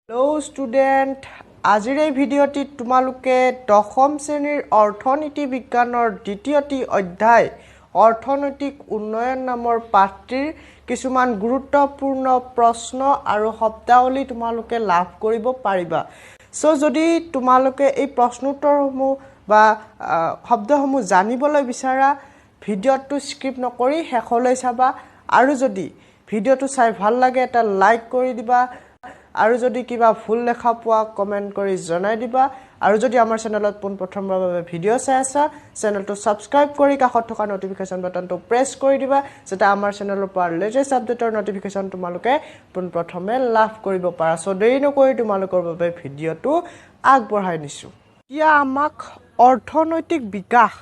Hello' student, আজিৰ এই ভিডিঅ'টিত তোমালোকে দশম শ্ৰেণীৰ অৰ্থনীতি বিজ্ঞানৰ দ্বিতীয়টি অধ্যায় অৰ্থনৈতিক উন্নয়ন নামৰ পাঠটিৰ কিছুমান গুৰুত্বপূৰ্ণ প্ৰশ্ন আৰু শব্দাৱলী তোমালোকে লাভ কৰিব পাৰিবা। চ' যদি তোমালোকে এই প্ৰশ্নোত্তৰসমূহ বা শব্দসমূহ জানিবলৈ বিচাৰা, ভিডিঅ'টো স্কিপ নকৰি শেষলৈ চাবা। আৰু যদি ভিডিঅ'টো চাই ভাল লাগে এটা লাইক কৰি দিবা, আৰু যদি কিবা ভুল দেখা পোৱা কমেন্ট কৰি জনাই দিবা। আৰু যদি আমাৰ চেনেলত পোনপ্ৰথমবাৰৰ বাবে ভিডিঅ' চাই আছা, চেনেলটো ছাবস্ক্ৰাইব কৰি কাষত থকা নটিফিকেশ্যন বাটনটো প্ৰেছ কৰি দিবা, যাতে আমাৰ চেনেলৰ পৰা লেটেষ্ট আপডেটৰ নটিফিকেশ্যন তোমালোকে পোনপ্ৰথমে লাভ কৰিব পাৰা। চ' দেৰি নকৰি তোমালোকৰ বাবে ভিডিঅ'টো আগবঢ়াই নিছোঁ। এতিয়া আমাক অৰ্থনৈতিক বিকাশ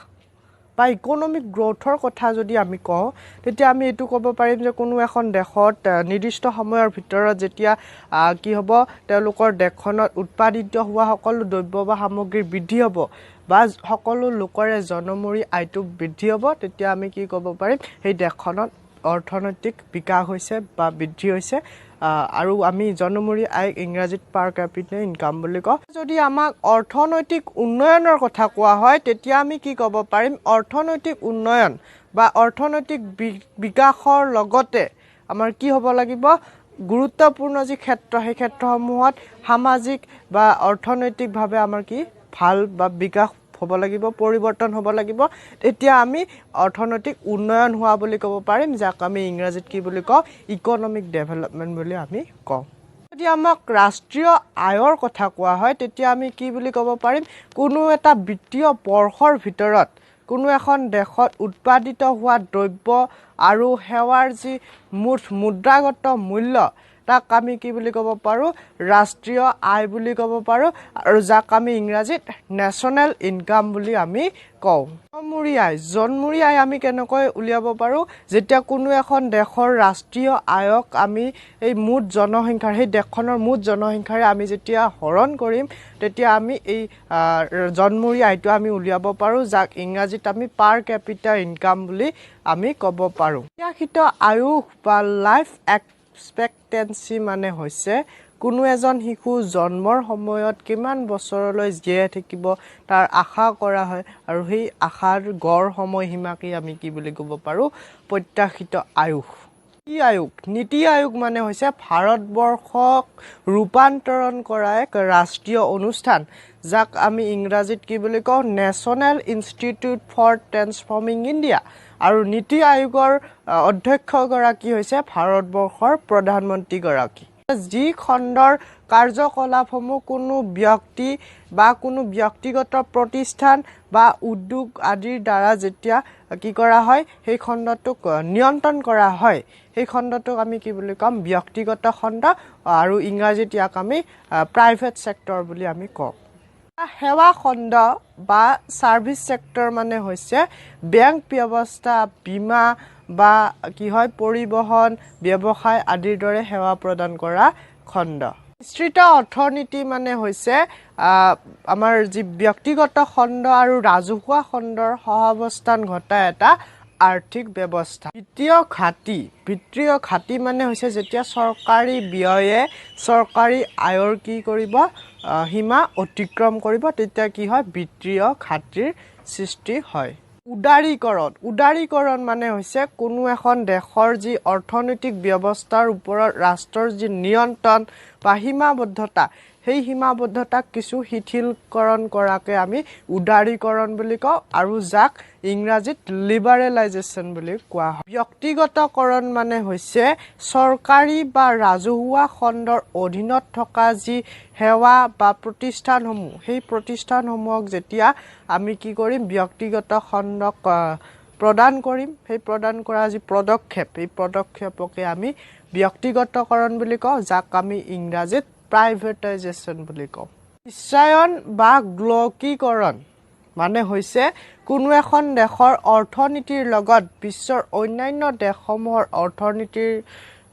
বা ইকনমিক গ্ৰ'থৰ কথা যদি আমি কওঁ, তেতিয়া আমি এইটো ক'ব পাৰিম যে কোনো এখন দেশত নিৰ্দিষ্ট সময়ৰ ভিতৰত যেতিয়া কি হ'ব, তেওঁলোকৰ দেশখনত উৎপাদিত হোৱা সকলো দ্ৰব্য বা সামগ্ৰীৰ বৃদ্ধি হ'ব বা সকলো লোকৰে জনমূৰি আয়টো বৃদ্ধি হ'ব, তেতিয়া আমি কি ক'ব পাৰিম, সেই দেশখনত অৰ্থনৈতিক বিকাশ হৈছে বা বৃদ্ধি হৈছে। আৰু আমি জনমূৰি আয়ক ইংৰাজীত পাৰ কেপিটা ইনকাম বুলি কওঁ। যদি আমাক অৰ্থনৈতিক উন্নয়নৰ কথা কোৱা হয়, তেতিয়া আমি কি ক'ব পাৰিম, অৰ্থনৈতিক উন্নয়ন বা অৰ্থনৈতিক বিকাশৰ লগতে আমাৰ কি হ'ব লাগিব, গুৰুত্বপূৰ্ণ যি ক্ষেত্ৰ, সেই ক্ষেত্ৰসমূহত সামাজিক বা অৰ্থনৈতিকভাৱে আমাৰ কি ভাল বা বিকাশ হ'ব লাগিব, পৰিৱৰ্তন হ'ব লাগিব। তেতিয়া আমি অৰ্থনৈতিক উন্নয়ন হোৱা বুলি ক'ব পাৰিম, যাক আমি ইংৰাজীত কি বুলি কওঁ, ইকনমিক ডেভেলপমেণ্ট বুলি আমি কওঁ। যদি আমাক ৰাষ্ট্ৰীয় আয়ৰ কথা কোৱা হয়, তেতিয়া আমি কি বুলি ক'ব পাৰিম, কোনো এটা বিত্তীয় বৰ্ষৰ ভিতৰত কোনো এখন দেশত উৎপাদিত হোৱা দ্ৰব্য আৰু সেৱাৰ যি মুদ্ৰাগত মূল্য, তাক আমি কি বুলি ক'ব পাৰোঁ, ৰাষ্ট্ৰীয় আয় বুলি ক'ব পাৰোঁ, আৰু যাক আমি ইংৰাজীত নেশ্যনেল ইনকাম বুলি আমি কওঁ। জনমূৰি আয় আমি কেনেকৈ উলিয়াব পাৰোঁ, যেতিয়া কোনো এখন দেশৰ ৰাষ্ট্ৰীয় আয়ক আমি এই মুঠ জনসংখ্যাৰ, সেই দেশখনৰ মুঠ জনসংখ্যাৰে আমি যেতিয়া হৰণ কৰিম, তেতিয়া আমি এই জনমূৰি আয়টো আমি উলিয়াব পাৰোঁ, যাক ইংৰাজীত আমি পাৰ কেপিটা ইনকাম বুলি আমি ক'ব পাৰোঁ। প্ৰত্যাশিত আয়ুস বা লাইফ এক্সপেক্টেঞ্চি মানে হৈছে কোনো এজন শিশু জন্মৰ সময়ত কিমান বছৰলৈ জীয়াই থাকিব তাৰ আশা কৰা হয়, আৰু সেই আশাৰ গড় সময়সীমাকে আমি কি বুলি ক'ব পাৰোঁ, প্ৰত্যাশিত আয়ুস। নীতি আয়োগ, নীতি আয়োগ মানে হৈছে ভাৰতবৰ্ষক ৰূপান্তৰণ কৰা এক ৰাষ্ট্ৰীয় অনুষ্ঠান, যাক আমি ইংৰাজীত কি বুলি কওঁ, national institute for transforming India. আৰু নীতি আয়োগৰ অধ্যক্ষগৰাকী হৈছে ভাৰতবৰ্ষৰ প্ৰধানমন্ত্ৰীগৰাকী। যি খণ্ডৰ কাৰ্যকলাপসমূহ কোনো ব্যক্তি বা কোনো ব্যক্তিগত প্ৰতিষ্ঠান বা উদ্যোগ আদিৰ দ্বাৰা যেতিয়া কি কৰা হয়, সেই খণ্ডটোক নিয়ন্ত্ৰণ কৰা হয়, সেই খণ্ডটোক আমি কি বুলি ক'ম, ব্যক্তিগত খণ্ড, আৰু ইংৰাজীত ইয়াক আমি প্ৰাইভেট ছেক্টৰ বুলি আমি কওঁ। সেৱা খণ্ড বা ছাৰ্ভিচ ছেক্টৰ মানে হৈছে বেংক ব্যৱস্থা, বীমা বা কি হয়, পৰিবহণ, ব্যৱসায় আদিৰ দৰে সেৱা প্ৰদান কৰা খণ্ড। মিশ্ৰিত অৰ্থনীতি মানে হৈছে আমাৰ যি ব্যক্তিগত খণ্ড আৰু ৰাজহুৱা খণ্ডৰ সহাৱস্থান ঘটা এটা আৰ্থিক ব্যৱস্থা। বিত্তীয় ঘাটি মানে হৈছে যেতিয়া চৰকাৰী ব্যয়ে চৰকাৰী আয়ৰ কি কৰিব, সীমা অতিক্ৰম কৰিব, তেতিয়া কি হয়, বিত্তীয় ঘাটিৰ সৃষ্টি হয়। উদাৰীকৰণ মানে হৈছে কোনো এখন দেশৰ যি অৰ্থনৈতিক ব্যৱস্থাৰ ওপৰত ৰাষ্ট্ৰৰ যি নিয়ন্ত্ৰণ বা সীমাবদ্ধতা, সেই সীমাবদ্ধতাক কিছু শিথিলকৰণ কৰাকে আমি উদাৰীকৰণ বুলি কওঁ, আৰু যাক ইংৰাজীত লিবাৰেলাইজেশ্যন বুলি কোৱা হয়। ব্যক্তিগতকৰণ মানে হৈছে চৰকাৰী বা ৰাজহুৱা খণ্ডৰ অধীনত থকা যি সেৱা বা প্ৰতিষ্ঠানসমূহ, সেই প্ৰতিষ্ঠানসমূহক যেতিয়া আমি কি কৰিম, ব্যক্তিগত খণ্ডক প্ৰদান কৰিম, সেই প্ৰদান কৰা যি পদক্ষেপ, এই পদক্ষেপকে আমি ব্যক্তিগতকৰণ বুলি কওঁ, যাক আমি ইংৰাজীত প্ৰাইভেটাইজেশ্যন বুলি কওঁ। বিশ্বায়ন বা গ্লকীকৰণ মানে হৈছে কোনো এখন দেশৰ অৰ্থনীতিৰ লগত বিশ্বৰ অন্যান্য দেশসমূহৰ অৰ্থনীতিৰ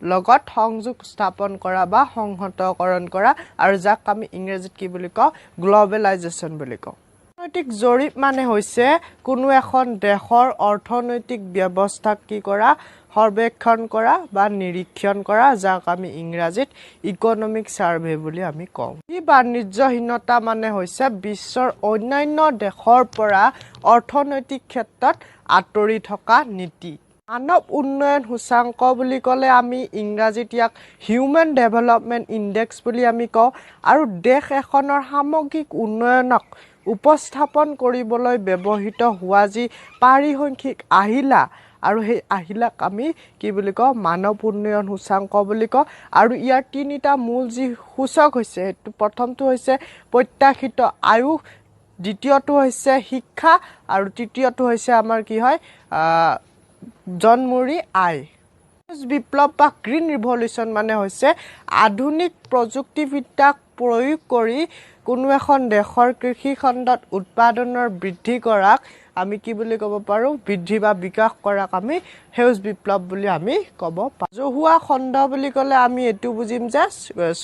লগত সংযোগ স্থাপন কৰা বা সংহতকৰণ কৰা, আৰু যাক আমি ইংৰাজীত কি বুলি কওঁ, গ্লবেলাইজেশ্যন বুলি কওঁ। অৰ্থনৈতিক জৰীপ মানে হৈছে কোনো এখন দেশৰ অৰ্থনৈতিক ব্যৱস্থাক কি কৰা, সৰ্বেক্ষণ কৰা বা নিৰীক্ষণ কৰা, যাক আমি ইংৰাজীত ইকনমিক সাৰ্ভে বুলি আমি কওঁ। এই বাণিজ্যহীনতা মানে হৈছে বিশ্বৰ অন্যান্য দেশৰ পৰা অৰ্থনৈতিক ক্ষেত্ৰত আঁতৰি থকা নীতি। মানৱ উন্নয়ন সূচাংক বুলি ক'লে আমি ইংৰাজীত ইয়াক হিউমেন ডেভেলপমেণ্ট ইণ্ডেক্স বুলি আমি কওঁ, আৰু দেশ এখনৰ সামগ্ৰিক উন্নয়নক উপস্থাপন কৰিবলৈ ব্যৱহৃত হোৱা যি পাৰিসংখ্যিক আহিলা, আৰু সেই আহিলাক আমি কি বুলি কওঁ, মানৱ উন্নয়ন সূচাংক বুলি কওঁ। আৰু ইয়াৰ তিনিটা মূল যি সূচক হৈছে, সেইটো প্ৰথমটো হৈছে প্ৰত্যাশিত আয়ুস, দ্বিতীয়টো হৈছে শিক্ষা, আৰু তৃতীয়টো হৈছে আমাৰ কি হয় জনমূৰি আয়। বিপ্লৱ বা গ্ৰীণ ৰিভলিউশ্যন মানে হৈছে আধুনিক প্ৰযুক্তিবিদ্যাক প্ৰয়োগ কৰি কোনো এখন দেশৰ কৃষি খণ্ডত উৎপাদনৰ বৃদ্ধি কৰাক আমি কি বুলি ক'ব পাৰোঁ, বৃদ্ধি বা বিকাশ কৰাক আমি সেউজ বিপ্লৱ বুলি আমি ক'ব পাৰোঁ। ৰাজহুৱা খণ্ড বুলি ক'লে আমি এইটো বুজিম যে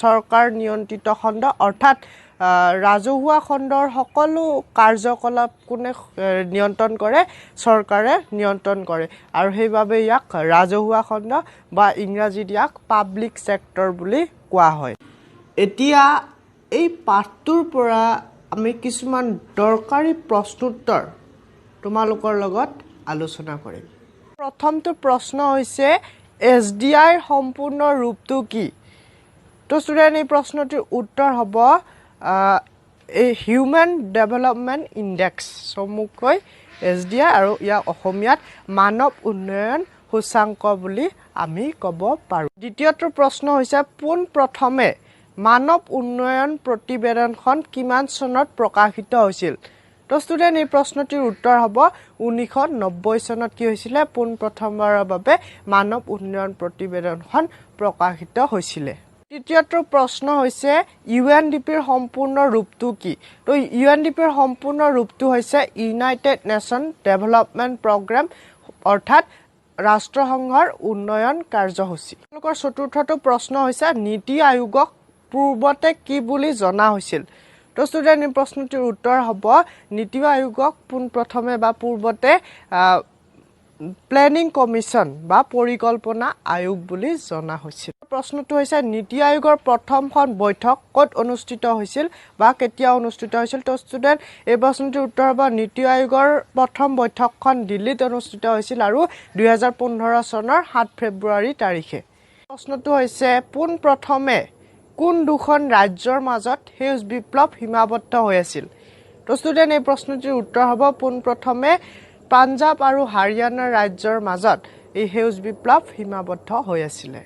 চৰকাৰ নিয়ন্ত্ৰিত খণ্ড, অৰ্থাৎ ৰাজহুৱা খণ্ডৰ সকলো কাৰ্যকলাপ কোনে নিয়ন্ত্ৰণ কৰে, চৰকাৰে নিয়ন্ত্ৰণ কৰে, আৰু সেইবাবে ইয়াক ৰাজহুৱা খণ্ড বা ইংৰাজীত ইয়াক পাব্লিক ছেক্টৰ বুলি কোৱা হয়। এতিয়া এই পাঠটোৰ পৰা আমি কিছুমান দৰকাৰী প্ৰশ্নোত্তৰ তোমালোকৰ লগত আলোচনা কৰিম। প্ৰথমটো প্ৰশ্ন হৈছে SDIৰ সম্পূৰ্ণ ৰূপটো কি? তো ষ্টুডেণ্ট, এই প্ৰশ্নটিৰ উত্তৰ হ'ব এই হিউমেন ডেভেলপমেণ্ট ইণ্ডেক্স, চমুকৈ SDI, আৰু ইয়াক অসমীয়াত মানৱ উন্নয়ন সূচাংক বুলি আমি ক'ব পাৰোঁ। দ্বিতীয়টো প্ৰশ্ন হৈছে পোনপ্ৰথমে মানৱ উন্নয়ন প্ৰতিবেদনখন কিমান চনত প্ৰকাশিত হৈছিল? তো ষ্টুডেণ্ট, এই প্ৰশ্নটিৰ উত্তৰ হ'ব 1990 চনত কি হৈছিলে, পোনপ্ৰথমবাৰৰ বাবে মানৱ উন্নয়ন প্ৰতিবেদনখন প্ৰকাশিত হৈছিলে। তৃতীয়টো প্ৰশ্ন হৈছে UNDPৰ সম্পূৰ্ণ ৰূপটো কি? তো UNDPৰ সম্পূৰ্ণ ৰূপটো হৈছে ইউনাইটেড নেশ্যন ডেভেলপমেণ্ট প্ৰগ্ৰেম, অৰ্থাৎ ৰাষ্ট্ৰসংঘৰ উন্নয়ন কাৰ্যসূচী। তেওঁলোকৰ চতুৰ্থটো প্ৰশ্ন হৈছে নীতি আয়োগক পূৰ্বতে কি বুলি জনা হৈছিল? তো ষ্টুডেণ্ট, এই প্ৰশ্নটিৰ উত্তৰ হ'ব নীতি আয়োগক পোনপ্ৰথমে বা পূৰ্বতে প্লেনিং কমিশ্যন বা পৰিকল্পনা আয়োগ বুলি জনা হৈছিল। প্ৰশ্নটো হৈছে নীতি আয়োগৰ প্ৰথমখন বৈঠক ক'ত অনুষ্ঠিত হৈছিল বা কেতিয়া অনুষ্ঠিত হৈছিল? তো ষ্টুডেণ্ট, এই প্ৰশ্নটিৰ উত্তৰ হ'ব নীতি আয়োগৰ প্ৰথম বৈঠকখন দিল্লীত অনুষ্ঠিত হৈছিল, আৰু 2015 চনৰ 7 ফেব্ৰুৱাৰী তাৰিখে। প্ৰশ্নটো হৈছে পোনপ্ৰথমে কোন দুখন ৰাজ্যৰ মাজত সেউজ বিপ্লৱ সীমাবদ্ধ হৈ আছিল? তো ষ্টুডেণ্ট, এই প্ৰশ্নটিৰ উত্তৰ হ'ব পোনপ্ৰথমে পাঞ্জাৱ আৰু হাৰিয়ানা ৰাজ্যৰ মাজত এই সেউজ বিপ্লৱ সীমাবদ্ধ হৈ আছিলে।